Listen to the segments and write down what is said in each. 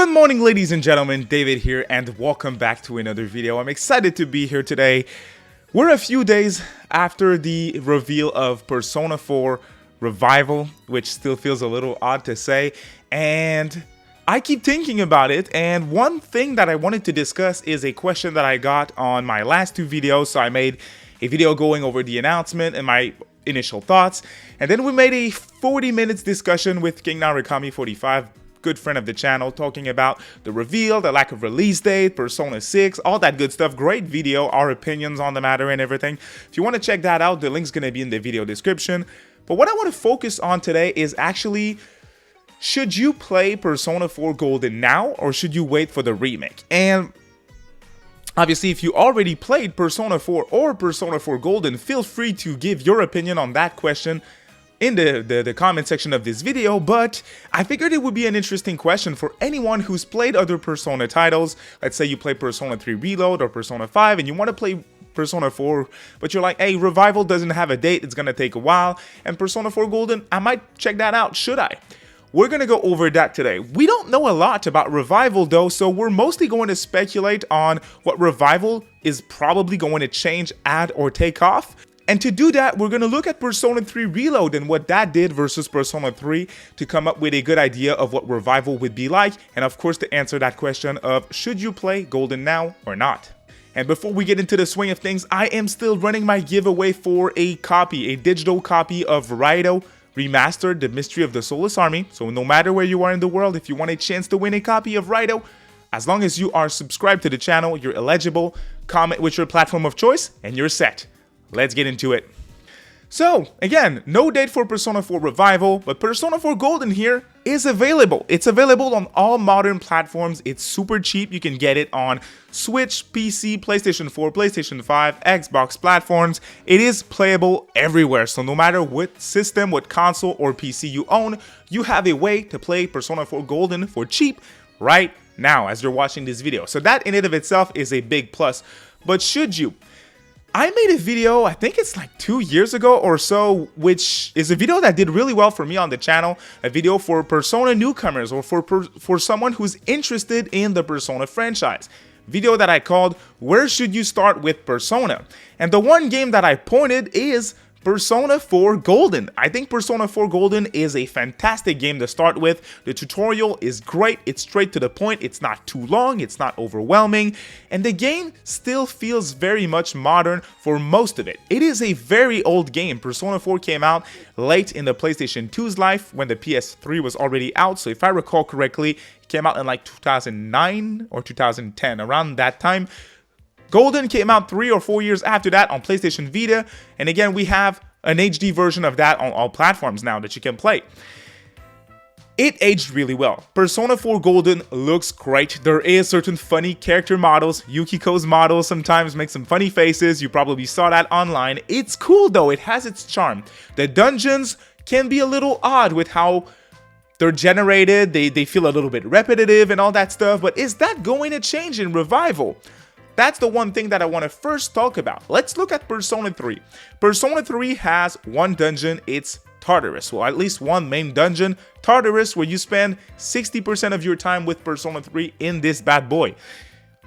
Good morning, ladies and gentlemen, David here, and welcome back to another video. I'm excited to be here today. We're a few days after the reveal of Persona 4 Revival, which still feels a little odd to say, and I keep thinking about it, and one thing that I wanted to discuss is a question that I got on my last two videos. So I made a video going over the announcement and my initial thoughts, and then we made a 40 minutes discussion with King Narukami 45, good friend of the channel, talking about the reveal, the lack of release date, Persona 6, all that good stuff. Great video, our opinions on the matter and everything. If you want to check that out, the link's going to be in the video description. But what I want to focus on today is actually, should you play Persona 4 Golden now, or should you wait for the remake? And obviously, if you already played Persona 4 or Persona 4 Golden, feel free to give your opinion on that question in the comment section of this video. But I figured it would be an interesting question for anyone who's played other Persona titles. Let's say you play Persona 3 Reload or Persona 5 and you want to play Persona 4, but you're like, hey, Revival doesn't have a date, it's gonna take a while, and Persona 4 Golden, I might check that out, should I? We're gonna go over that today. We don't know a lot about Revival though, so we're mostly going to speculate on what Revival is probably going to change, add, or take off. And to do that, we're going to look at Persona 3 Reload and what that did versus Persona 3 to come up with a good idea of what Revival would be like, and of course to answer that question of should you play Golden now or not. And before we get into the swing of things, I am still running my giveaway for a digital copy of Raito Remastered, The Mystery of the Soulless Army. So no matter where you are in the world, if you want a chance to win a copy of Raito, as long as you are subscribed to the channel, you're eligible. Comment with your platform of choice and you're set. Let's get into it. So, again, no date for Persona 4 Revival, but Persona 4 Golden here is available. It's available on all modern platforms. It's super cheap. You can get it on Switch, PC, PlayStation 4, PlayStation 5, Xbox platforms. It is playable everywhere. So no matter what system, what console or PC you own, you have a way to play Persona 4 Golden for cheap right now as you're watching this video. So that in and of itself is a big plus. But should you? I made a video, I think it's like 2 years ago or so, which is a video that did really well for me on the channel. A video for Persona newcomers or for someone who's interested in the Persona franchise. Video that I called, Where Should You Start with Persona? And the one game that I pointed is Persona 4 Golden. I think Persona 4 Golden is a fantastic game to start with. The tutorial is great, it's straight to the point, it's not too long, it's not overwhelming, and the game still feels very much modern for most of it. It is a very old game. Persona 4 came out late in the PlayStation 2's life when the PS3 was already out, so if I recall correctly, it came out in like 2009 or 2010, around that time. Golden came out 3 or 4 years after that on PlayStation Vita, and again we have an HD version of that on all platforms now that you can play. It aged really well. Persona 4 Golden looks great. There is certain funny character models. Yukiko's models sometimes make some funny faces. You probably saw that online. It's cool though, it has its charm. The dungeons can be a little odd with how they're generated. They feel a little bit repetitive and all that stuff, but is that going to change in Revival? That's the one thing that I want to first talk about. Let's look at Persona 3. Persona 3 has one dungeon, it's Tartarus. Well, at least one main dungeon, Tartarus, where you spend 60% of your time with Persona 3 in this bad boy.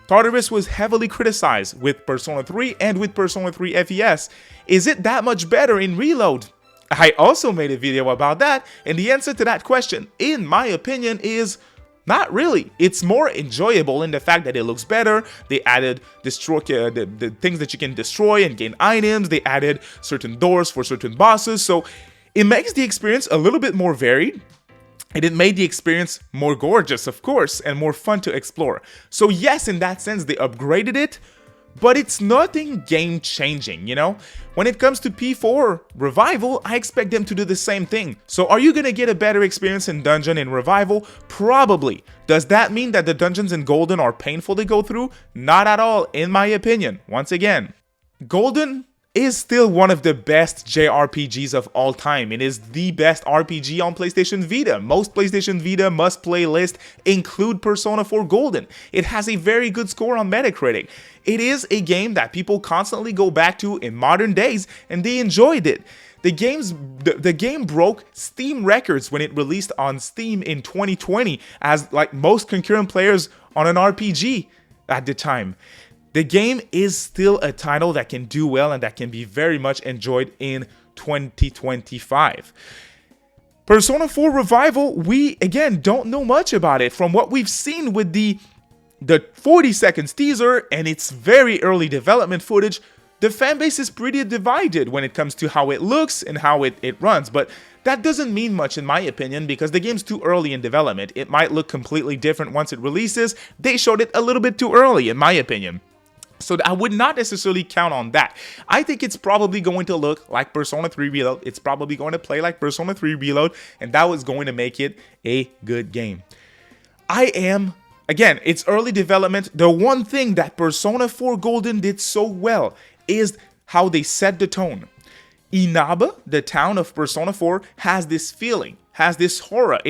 Tartarus was heavily criticized with Persona 3 and with Persona 3 FES. Is it that much better in Reload? I also made a video about that, and the answer to that question, in my opinion, is not really. It's more enjoyable in the fact that it looks better. They added the things that you can destroy and gain items. They added certain doors for certain bosses. So it makes the experience a little bit more varied. And it made the experience more gorgeous, of course, and more fun to explore. So yes, in that sense, they upgraded it. But it's nothing game-changing, you know? When it comes to P4 Revival, I expect them to do the same thing. So are you gonna get a better experience in Dungeon in Revival? Probably. Does that mean that the dungeons in Golden are painful to go through? Not at all, in my opinion. Once again, Golden is still one of the best JRPGs of all time. It is the best RPG on PlayStation Vita. Most PlayStation Vita must-play lists include Persona 4 Golden. It has a very good score on Metacritic. It is a game that people constantly go back to in modern days, and they enjoyed it. The game broke Steam records when it released on Steam in 2020 as like most concurrent players on an RPG at the time. The game is still a title that can do well and that can be very much enjoyed in 2025. Persona 4 Revival, we again don't know much about it. From what we've seen with the 40 seconds teaser and its very early development footage, the fanbase is pretty divided when it comes to how it looks and how it runs, but that doesn't mean much in my opinion because the game's too early in development. It might look completely different once it releases. They showed it a little bit too early in my opinion. So I would not necessarily count on that. I think it's probably going to look like Persona 3 Reload. It's probably going to play like Persona 3 Reload, and that was going to make it a good game. Again, it's early development. The one thing that Persona 4 Golden did so well is how they set the tone. Inaba, the town of Persona 4, has this feeling, has this horror.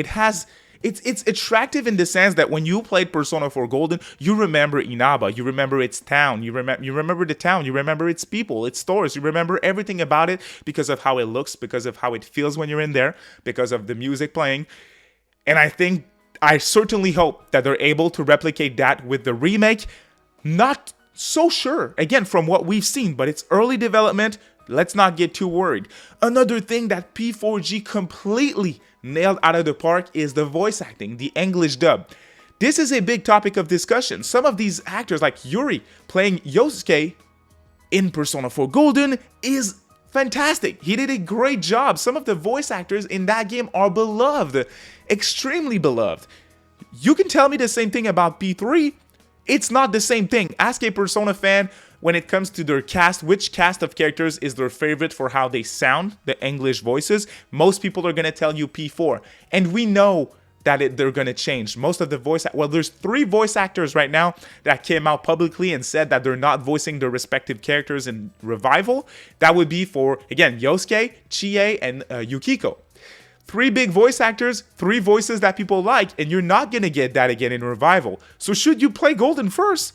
It's attractive in the sense that when you played Persona 4 Golden, you remember Inaba, you remember its town, you remember the town, you remember its people, its stores, you remember everything about it because of how it looks, because of how it feels when you're in there, because of the music playing. And I certainly hope that they're able to replicate that with the remake. Not so sure, again, from what we've seen, but it's early development. Let's not get too worried. Another thing that P4G completely nailed out of the park is the voice acting, the English dub. This is a big topic of discussion. Some of these actors, like Yuri playing Yosuke in Persona 4 Golden, is fantastic. He did a great job. Some of the voice actors in that game are beloved, extremely beloved. You can tell me the same thing about P3. It's not the same thing. Ask a Persona fan when it comes to their cast, which cast of characters is their favorite for how they sound, the English voices. Most people are going to tell you P4. And we know that they're going to change. Most of the there's 3 voice actors right now that came out publicly and said that they're not voicing their respective characters in Revival. That would be for, again, Yosuke, Chie, and Yukiko. 3 big voice actors, 3 voices that people like, and you're not going to get that again in Revival. So should you play Golden first?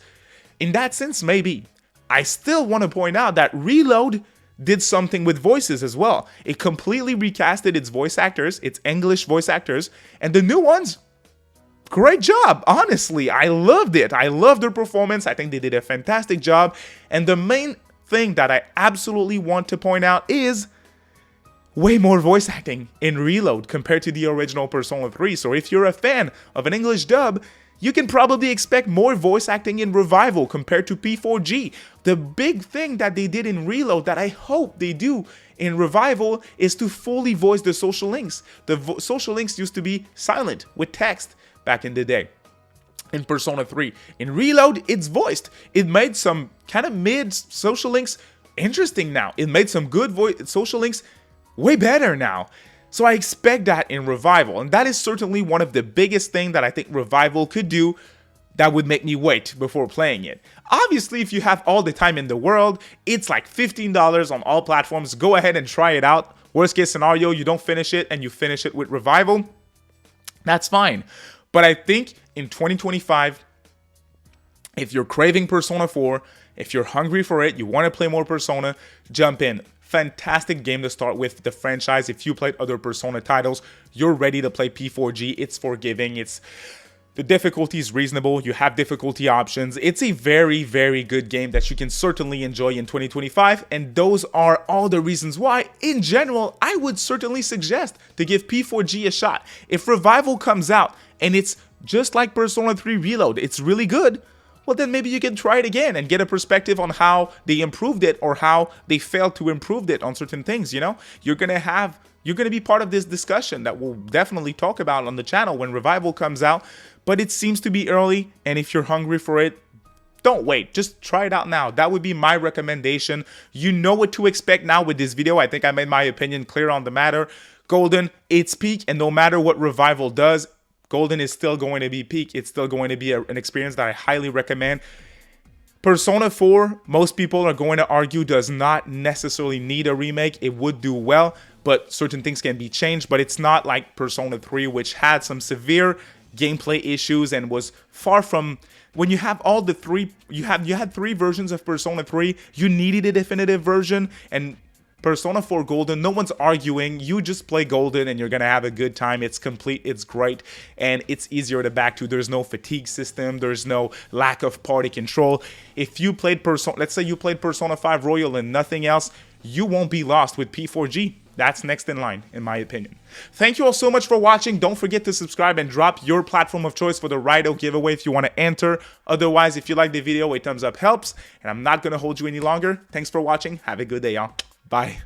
In that sense, maybe. I still want to point out that Reload did something with voices as well. It completely recasted its voice actors, its English voice actors, and the new ones, great job. Honestly, I loved it. I loved their performance. I think they did a fantastic job. And the main thing that I absolutely want to point out is way more voice acting in Reload compared to the original Persona 3. So if you're a fan of an English dub, you can probably expect more voice acting in Revival compared to P4G. The big thing that they did in Reload that I hope they do in Revival is to fully voice the social links. The social links used to be silent with text back in the day. In Persona 3. In Reload, it's voiced. It made some kind of mid social links interesting now. It made some good social links way better now. So I expect that in Revival, and that is certainly one of the biggest things that I think Revival could do that would make me wait before playing it. Obviously, if you have all the time in the world, it's like $15 on all platforms. Go ahead and try it out. Worst case scenario, you don't finish it and you finish it with Revival. That's fine. But I think in 2025, if you're craving Persona 4, if you're hungry for it, you want to play more Persona, jump in. Fantastic game to start with the franchise. If you played other Persona titles, you're ready to play P4G. It's forgiving. The difficulty is reasonable. You have difficulty options. It's a very, very good game that you can certainly enjoy in 2025. And those are all the reasons why, in general, I would certainly suggest to give P4G a shot. If Revival comes out and it's just like Persona 3 Reload, it's really good, well, then maybe you can try it again and get a perspective on how they improved it or how they failed to improve it on certain things, you know? You're going to be part of this discussion that we'll definitely talk about on the channel when Revival comes out, but it seems to be early, and if you're hungry for it, don't wait. Just try it out now. That would be my recommendation. You know what to expect now with this video. I think I made my opinion clear on the matter. Golden, it's peak, and no matter what Revival does, Golden is still going to be peak. It's still going to be an experience that I highly recommend. Persona 4, most people are going to argue, does not necessarily need a remake. It would do well, but certain things can be changed. But it's not like Persona 3, which had some severe gameplay issues and was far from... When you have all the 3... You had 3 versions of Persona 3. You needed a definitive version, and Persona 4 Golden, no one's arguing. You just play Golden and you're going to have a good time. It's complete, it's great, and it's easier to back to. There's no fatigue system. There's no lack of party control. If you played Persona, let's say you played Persona 5 Royal and nothing else, you won't be lost with P4G. That's next in line, in my opinion. Thank you all so much for watching. Don't forget to subscribe and drop your platform of choice for the Rido giveaway if you want to enter. Otherwise, if you like the video, a thumbs up helps. And I'm not going to hold you any longer. Thanks for watching. Have a good day, y'all. Bye.